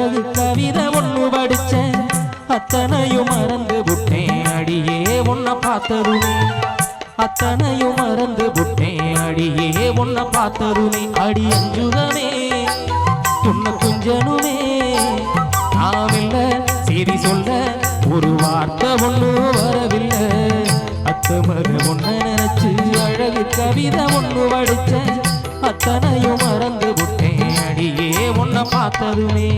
அழகு கவிதை ஒண்ணு படிச்சேன் அத்தனையும் மறந்து விட்டேன் அடியே உன்னை பார்த்ததுமே அத்தனையும் மறந்து விட்டேன் அடியே உன்னை பார்த்ததுமே அடி அஞ்சுகமே உன்னை குஞ்சனுமே நாமில்ல சரி சொல்ல ஒரு வார்த்தை ஒண்ணு வரவில்லை அத்தமக ஒன்ன நினைச்சு அழகு கவிதை ஒண்ணு படிச்சேன் அத்தனையும் மறந்து விட்டேன் அடியே உன்னை பார்த்ததுமே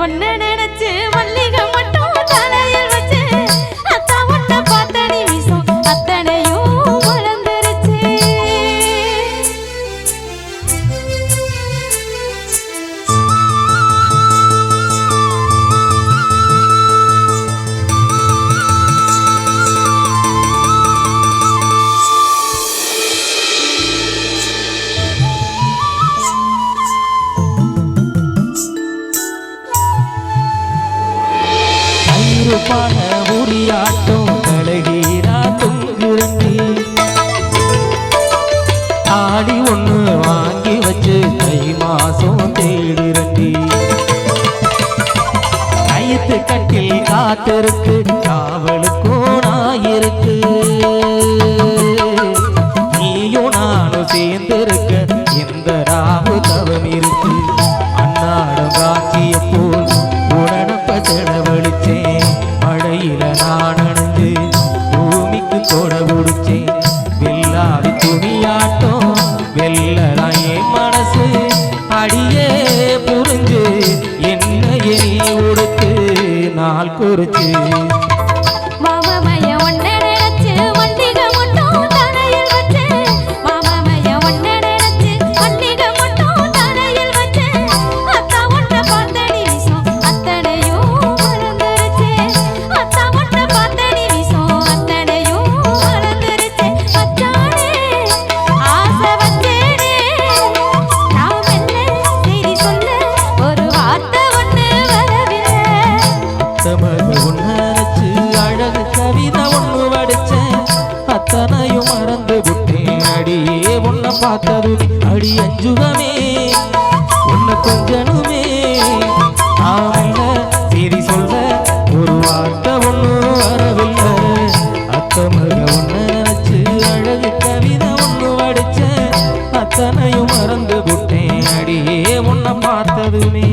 ஒன்ன நினைச்சு மல்லிகை மட்டும் தலையில் வச்சு அத்தா ஒன்ன பார்த்த நிமிஷம் அத்தனையும் வளர்ந்துருச்சு பண உரியாட்டம் கலகீரா தொங்குரண்டி ஆடி ஒண்ணு வாங்கி வச்சு தை மாசம் தேடுரண்டி கயிற்று கட்டில் காத்திருக்கு காவலுக்கும் நாயிருக்கு நீயும் நானும் சேர்ந்திருக்க எந்த ராவு தவம் இருக்கு அன்னாடம் காட்சிய போல் உடனப்ப செலவழிச்சேன் மழையில நான் அணைஞ்சு பூமிக்கு கொட பிடிச்சேன் வெள்ளாவி துணியாட்டம் வெள்ளலாம் என் மனசு அடியே புரிஞ்சு என்ன எரி உடுத்து நாள் குறிச்சு அழகு கவிதை ஒண்ணு படிச்சேன் அத்தனையும் மறந்து விட்டேன் அடியே உன்னை பார்த்தது அடி அஞ்சுகமே உன்னை கொஞ்சனுமே ஆமல்ல சரி சொல்ல ஒரு வார்த்தை ஒண்ணு வரவில்லை அத்தமக ஒன்ன நினைச்சு அழகு கவிதை ஒண்ணு படிச்சேன் அத்தனையும் மறந்து விட்டேன் அடியே உன்னை பார்த்ததுமே